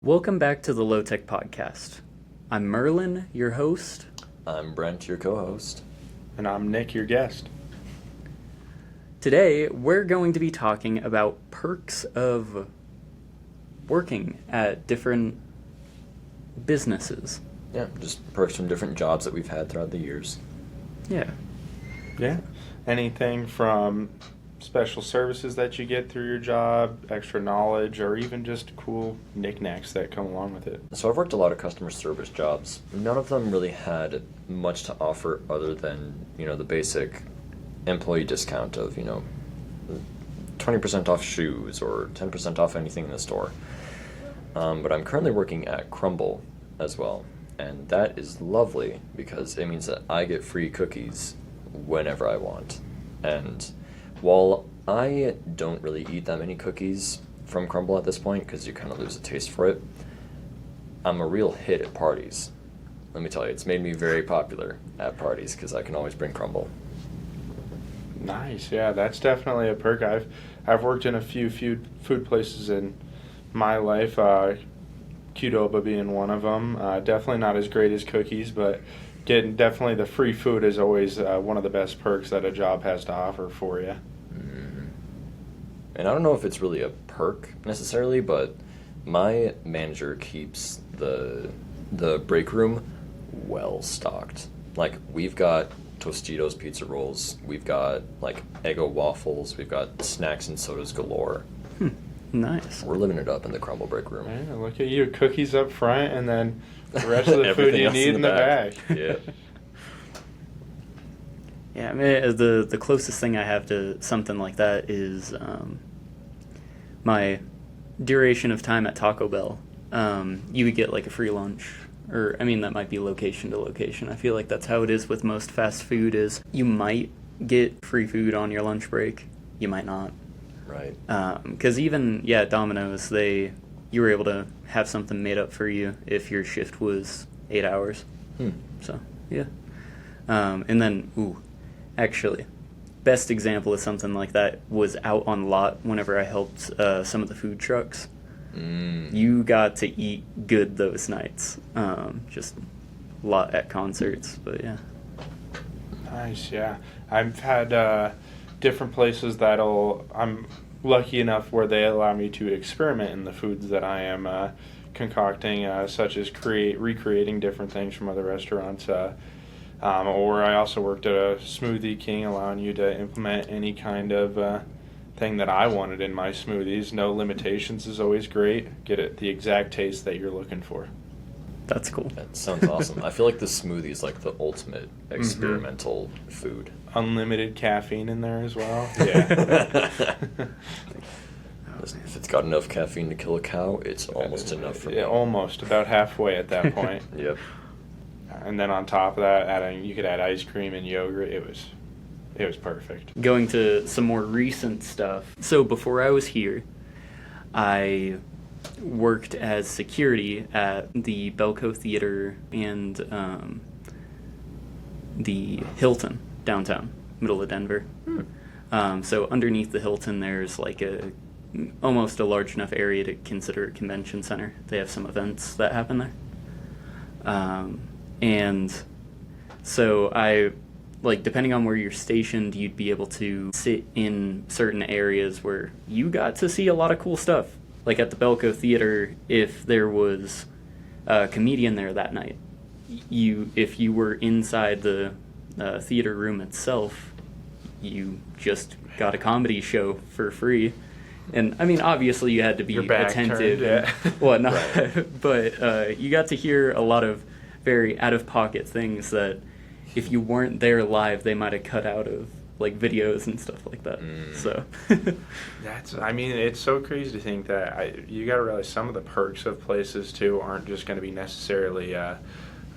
Welcome back to the LoTech Podcast. I'm Merlin, your host. I'm Brent, your co-host. And I'm Nick, your guest. Today, we're going to be talking about perks of working at different businesses. Yeah, just perks from different jobs that we've had throughout the years. Yeah. Yeah. Anything from special services that you get through your job, extra knowledge, or even just cool knickknacks that come along with it. So I've worked a lot of customer service jobs. None of them really had much to offer other than, the basic employee discount of, 20% off shoes or 10% off anything in the store. But I'm currently working at Crumble as well. And that is lovely because it means that I get free cookies whenever I want. And while I don't really eat that many cookies from Crumble at this point because you kind of lose a taste for it, I'm a real hit at parties. Let me tell you, it's made me very popular at parties because I can always bring Crumble. Nice, yeah, that's definitely a perk. I've worked in a few food places in my life, Qdoba being one of them. Definitely not as great as cookies, but getting definitely the free food is always one of the best perks that a job has to offer for you. And I don't know if it's really a perk necessarily, but my manager keeps the break room well stocked. Like, we've got Tostitos pizza rolls, we've got like Eggo waffles, we've got snacks and sodas galore. Nice. We're living it up in the Crumble break room. Yeah, look at you, cookies up front, and then the rest of the food you need in the back. Yeah. Yeah, I mean, the closest thing I have to something like that is my duration of time at Taco Bell. You would get like a free lunch, or I mean that might be location to location. I feel like that's how it is with most fast food. Is you might get free food on your lunch break, you might not. Right. Because even Domino's, you were able to have something made up for you if your shift was 8 hours. So yeah, and then actually, best example of something like that was out on lot whenever I helped some of the food trucks. You got to eat good those nights. Just a lot at concerts, but yeah. Nice, yeah. I've had different places I'm lucky enough where they allow me to experiment in the foods that I am concocting, such as recreating different things from other restaurants. Or I also worked at a Smoothie King, allowing you to implement any kind of thing that I wanted in my smoothies. No limitations is always great. Get it the exact taste that you're looking for. That's cool. That sounds awesome. I feel like the smoothie is like the ultimate experimental food. Unlimited caffeine in there as well. Yeah. If it's got enough caffeine to kill a cow, it's almost enough for me. Yeah, almost. About halfway at that point. Yep. And then on top of that, you could add ice cream and yogurt. It was perfect. Going to some more recent stuff. So before I was here, I worked as security at the Belco Theater and the Hilton downtown, middle of Denver. So underneath the Hilton, there's like almost a large enough area to consider a convention center. They have some events that happen there. And so depending on where you're stationed, you'd be able to sit in certain areas where you got to see a lot of cool stuff. Like at the Belco Theater, if there was a comedian there that night, if you were inside the theater room itself, you just got a comedy show for free. And I mean, obviously you had to be attentive turned, yeah. and whatnot, right. But you got to hear a lot of very out-of-pocket things that if you weren't there live, they might have cut out of like videos and stuff like that. So it's so crazy to think that you got to realize some of the perks of places too aren't just going to be necessarily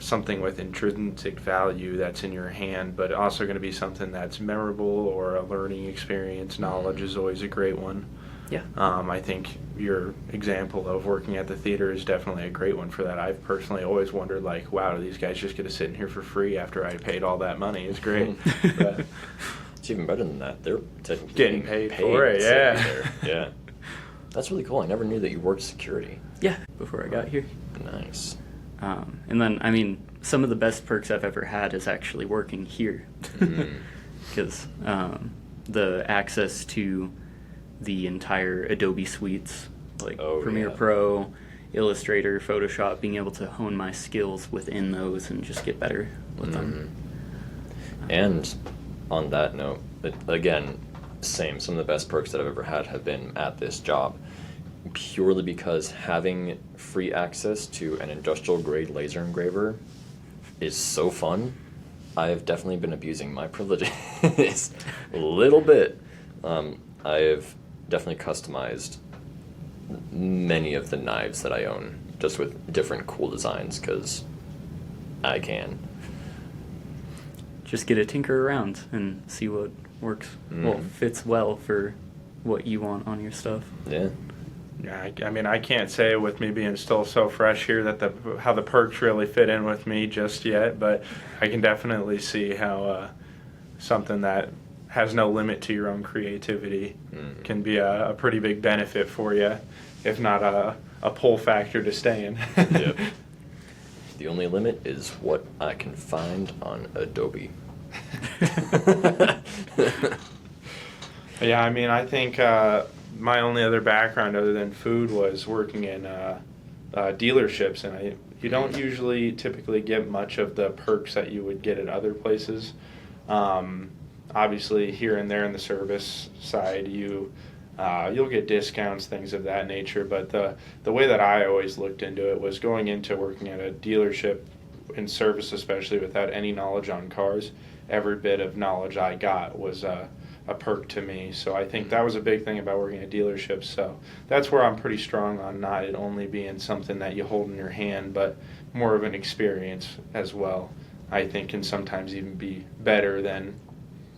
something with intrinsic value that's in your hand, but also going to be something that's memorable or a learning experience. Knowledge is always a great one. Yeah. I think your example of working at the theater is definitely a great one for that. I've personally always wondered, like, wow, do these guys just get to sit in here for free after I paid all that money? It's great. But it's even better than that. They're technically getting paid for it, yeah. Yeah. That's really cool. I never knew that you worked security. Yeah, before I got here. Nice. And then, I mean, some of the best perks I've ever had is actually working here. Because the access to the entire Adobe suites, like Premiere Pro, Illustrator, Photoshop, being able to hone my skills within those and just get better with them. And on that note, again, same, some of the best perks that I've ever had have been at this job, purely because having free access to an industrial grade laser engraver is so fun. I've definitely been abusing my privileges a little bit. I have definitely customized many of the knives that I own, just with different cool designs, because I can. Just get to tinker around and see what works, well, fits well for what you want on your stuff. Yeah. Yeah, I mean, I can't say with me being still so fresh here that how the perks really fit in with me just yet, but I can definitely see how something that has no limit to your own creativity can be a pretty big benefit for you, if not a pull factor to stay in. Yep. The only limit is what I can find on Adobe. Yeah, I mean, I think my only other background other than food was working in dealerships, and you don't usually typically get much of the perks that you would get at other places. Obviously, here and there in the service side, you'll get discounts, things of that nature. But the way that I always looked into it was going into working at a dealership in service, especially without any knowledge on cars. Every bit of knowledge I got was a perk to me. So I think that was a big thing about working at dealerships. So that's where I'm pretty strong on not it only being something that you hold in your hand, but more of an experience as well. I think can sometimes even be better than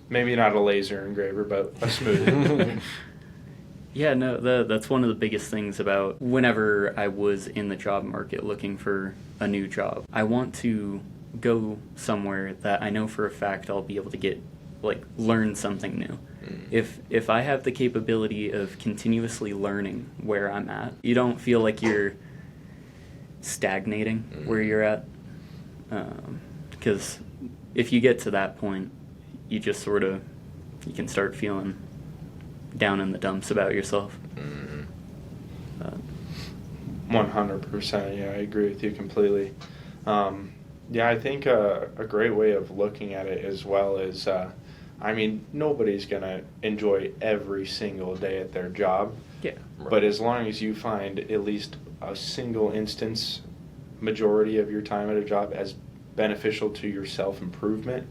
maybe not a laser engraver, but a smoothie. Yeah, no, that's one of the biggest things about whenever I was in the job market looking for a new job. I want to go somewhere that I know for a fact I'll be able to learn something new. If I have the capability of continuously learning where I'm at, you don't feel like you're stagnating where you're at. Because if you get to that point, you just you can start feeling down in the dumps about yourself. 100%, yeah, I agree with you completely. Yeah, I think a great way of looking at it as well is, I mean, nobody's going to enjoy every single day at their job. Yeah. Right. But as long as you find at least a single instance, majority of your time at a job as beneficial to your self-improvement,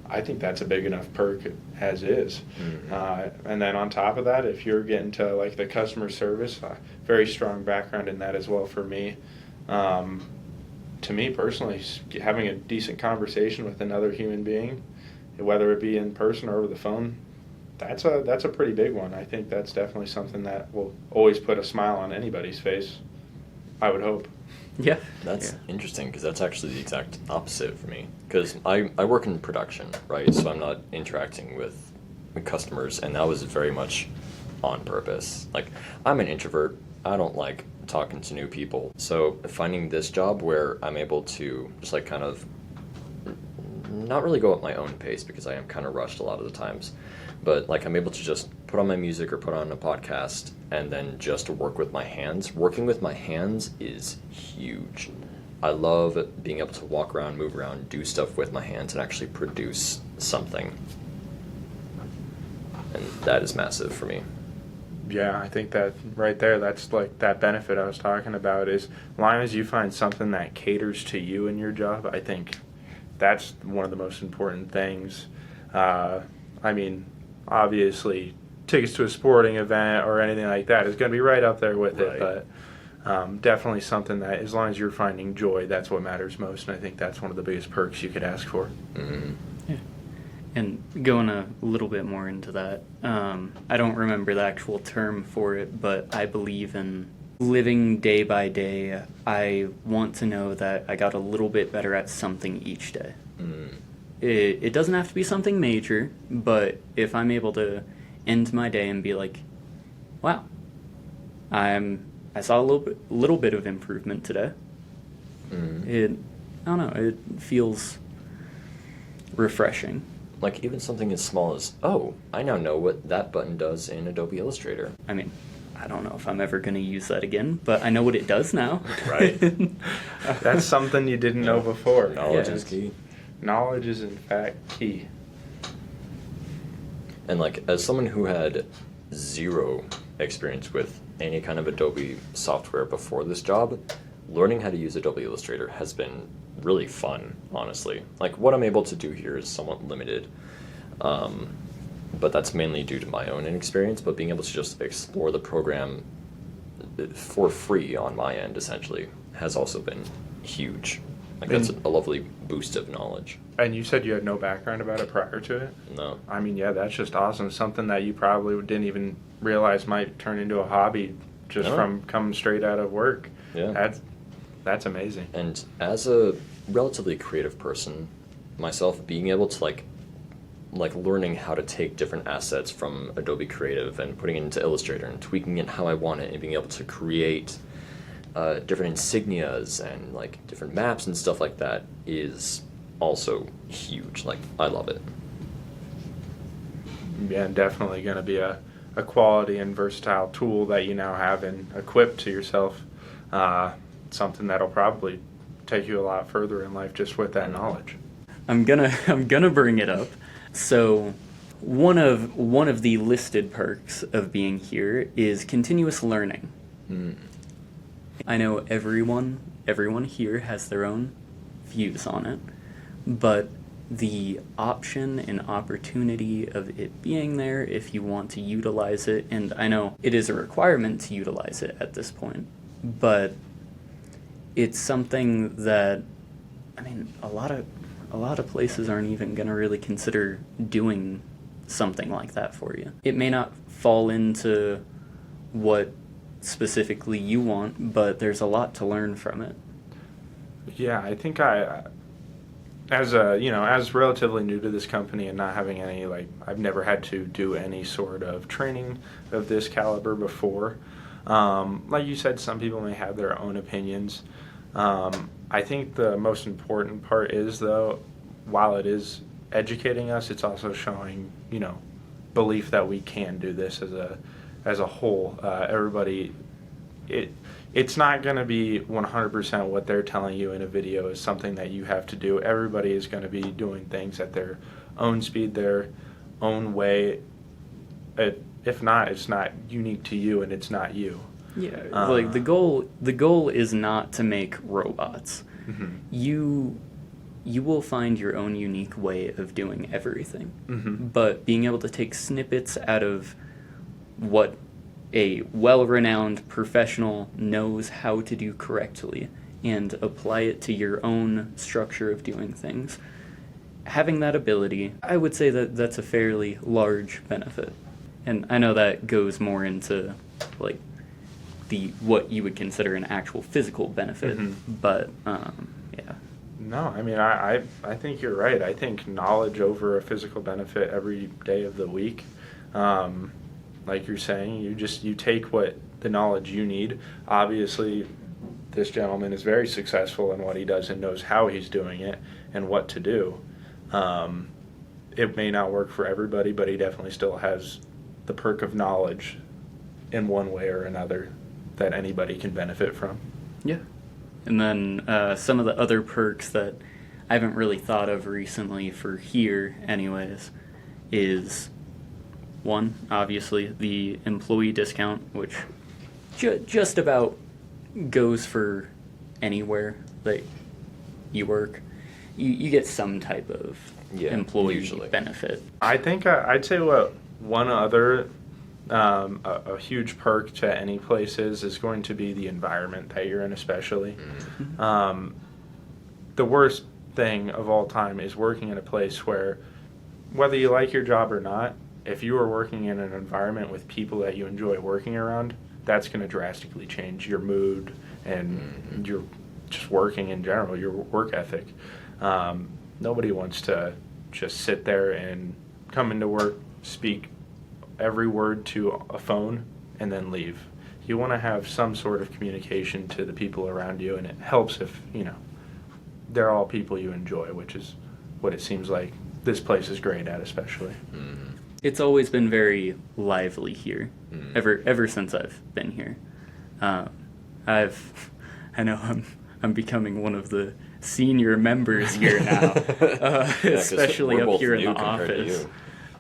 I think that's a big enough perk as is. And then on top of that, if you're getting to like the customer service, very strong background in that as well for me. To me personally, having a decent conversation with another human being, whether it be in person or over the phone, that's a pretty big one. I think that's definitely something that will always put a smile on anybody's face, I would hope. Yeah. That's interesting, because that's actually the exact opposite for me. Because I work in production, right? So I'm not interacting with customers, and that was very much on purpose. Like, I'm an introvert. I don't like talking to new people. So finding this job where I'm able to just like kind of not really go at my own pace, because I am kind of rushed a lot of the times, but like I'm able to just put on my music or put on a podcast and then just work with my hands. Working with my hands is huge. I love being able to walk around, move around, do stuff with my hands and actually produce something. And that is massive for me. Yeah, I think that right there, that's like that benefit I was talking about is as long as you find something that caters to you in your job, I think that's one of the most important things. I mean, obviously, tickets to a sporting event or anything like that is going to be right up there with it, but definitely something that as long as you're finding joy, that's what matters most, and I think that's one of the biggest perks you could ask for. Yeah. And going a little bit more into that, I don't remember the actual term for it, but I believe in living day by day. I want to know that I got a little bit better at something each day. It doesn't have to be something major, but if I'm able to end my day and be like, wow, I'm I saw a little bit of improvement today. I don't know, it feels refreshing. Like even something as small as, oh, I now know what that button does in Adobe Illustrator. I mean, I don't know if I'm ever going to use that again, but I know what it does now. Right. That's something you didn't know before. Knowledge Yeah. is key. Knowledge is in fact key. And like as someone who had zero experience with any kind of Adobe software before this job, learning how to use Adobe Illustrator has been really fun, honestly. Like what I'm able to do here is somewhat limited, but that's mainly due to my own inexperience. But being able to just explore the program for free on my end, essentially, has also been huge. Like that's a lovely boost of knowledge. And you said you had no background about it prior to it? No. I mean, yeah, that's just awesome. Something that you probably didn't even realize might turn into a hobby just No. from coming straight out of work. Yeah. That's amazing. And as a relatively creative person myself, being able to like learning how to take different assets from Adobe Creative and putting it into Illustrator and tweaking it how I want it and being able to create different insignias and like different maps and stuff like that is also huge. Like I love it. Yeah, and definitely going to be a quality and versatile tool that you now have and equipped to yourself. Something that'll probably take you a lot further in life just with that knowledge. I'm gonna bring it up. So one of the listed perks of being here is continuous learning. I know everyone here has their own views on it, but the option and opportunity of it being there if you want to utilize it, and I know it is a requirement to utilize it at this point, but it's something that, I mean, a lot of places aren't even going to really consider doing something like that for you. It may not fall into what specifically you want, but there's a lot to learn from it. Yeah, I think as relatively new to this company and not having any, I've never had to do any sort of training of this caliber before. Like you said, some people may have their own opinions. I think the most important part is, though, while it is educating us, it's also showing, belief that we can do this as a whole. Everybody, it's not going to be 100% what they're telling you in a video is something that you have to do. Everybody is going to be doing things at their own speed, their own way. If not, it's not unique to you, and it's not you. Yeah, like the goal is not to make robots. Mm-hmm. You will find your own unique way of doing everything. Mm-hmm. But being able to take snippets out of what a well-renowned professional knows how to do correctly and apply it to your own structure of doing things. Having that ability, I would say that that's a fairly large benefit. And I know that goes more into like what you would consider an actual physical benefit, but yeah. No, I mean, I think you're right. I think knowledge over a physical benefit every day of the week. Like you're saying, you take what the knowledge you need. Obviously, this gentleman is very successful in what he does and knows how he's doing it and what to do. It may not work for everybody, but he definitely still has the perk of knowledge in one way or another that anybody can benefit from. Yeah. And then some of the other perks that I haven't really thought of recently for here anyways is, one, obviously, the employee discount, which just about goes for anywhere that you work. You get some type of employee usually benefit. I think I'd say what one other a huge perk to any place is going to be the environment that you're in, especially. The worst thing of all time is working in a place where, whether you like your job or not, if you are working in an environment with people that you enjoy working around, that's going to drastically change your mood and your just working in general, your work ethic. Nobody wants to just sit there and come into work, speak every word to a phone, and then leave. you want to have some sort of communication to the people around you, and it helps if, they're all people you enjoy, which is what it seems like this place is great at, especially. Mm-hmm. It's always been very lively here, Mm-hmm. ever since I've been here. I know I'm becoming one of the senior members here now, Yeah, 'cause especially we're up both here in new the compared to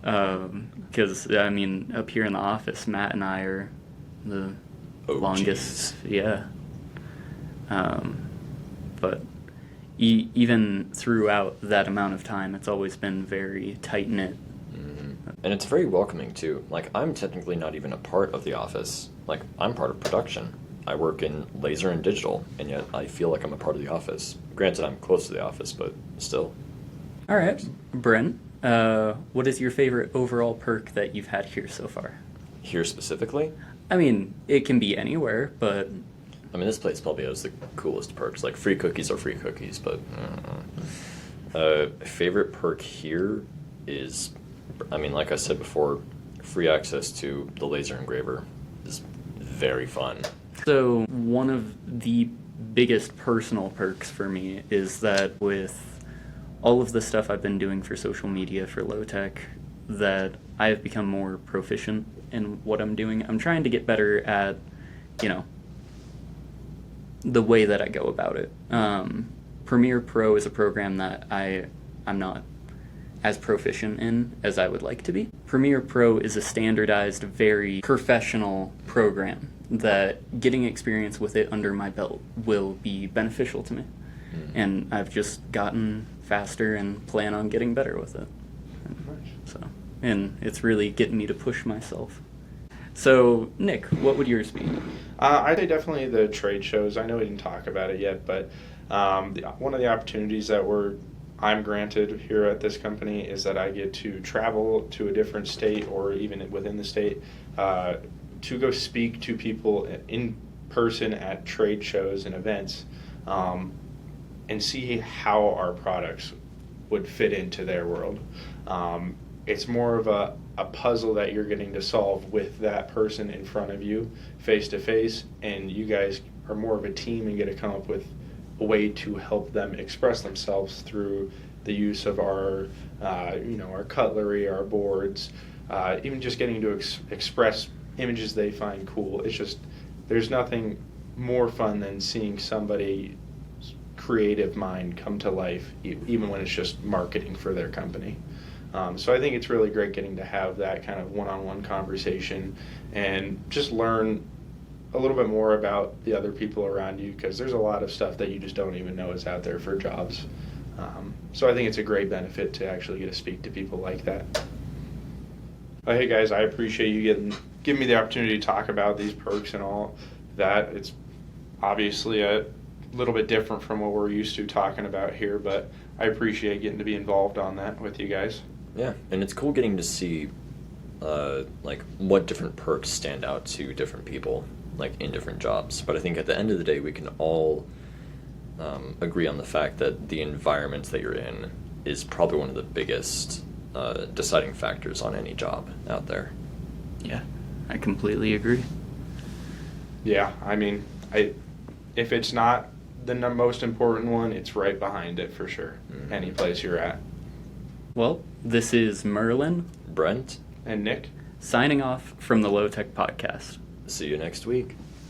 office. Because I mean, up here in the office, Matt and I are the OGs. longest, yeah. But even throughout that amount of time, it's always been very tight knit. And it's very welcoming too. Like, I'm technically not even a part of the office. Like, I'm part of production. I work in laser and digital, and yet I feel like I'm a part of the office. Granted, I'm close to the office, but still. All right, Brent, what is your favorite overall perk that you've had here so far? Here specifically, I mean, it can be anywhere, but I mean, this place probably has the coolest perks. Like, free cookies are free cookies, but favorite perk here is, I mean, like I said before, free access to the laser engraver is very fun. so one of the biggest personal perks for me is that with all of the stuff I've been doing for social media for LoTech, that I have become more proficient in what I'm doing. I'm trying to get better at, the way that I go about it. Premiere Pro is a program that I'm not as proficient in as I would like to be. Premiere Pro is a standardized, very professional program that getting experience with it under my belt will be beneficial to me. And I've just gotten faster and plan on getting better with it. And it's really getting me to push myself. So, Nick, what would yours be? I'd say definitely the trade shows. I know we didn't talk about it yet, but one of the opportunities that I'm granted here at this company is that I get to travel to a different state or even within the state to go speak to people in person at trade shows and events and see how our products would fit into their world. It's more of a puzzle that you're getting to solve with that person in front of you, face to face, and you guys are more of a team and get to come up with a way to help them express themselves through the use of our cutlery, our boards, even just getting to express images they find cool. It's just, there's nothing more fun than seeing somebody's creative mind come to life, even when it's just marketing for their company. So I think it's really great getting to have that kind of one-on-one conversation and just learn a little bit more about the other people around you, because there's a lot of stuff that you just don't even know is out there for jobs. So I think it's a great benefit to actually get to speak to people like that. Well, hey guys, I appreciate you giving me the opportunity to talk about these perks and all that. It's obviously a little bit different from what we're used to talking about here, but I appreciate getting to be involved on that with you guys. Yeah, and it's cool getting to see like what different perks stand out to different people, like in different jobs. But I think at the end of the day, we can all agree on the fact that the environment that you're in is probably one of the biggest deciding factors on any job out there. Yeah, I completely agree. Yeah, I mean, if it's not the most important one, it's right behind it for sure. Mm-hmm. Any place you're at. Well, this is Merlin Brent, And Nick? signing off from the LoTech Podcast. see you next week.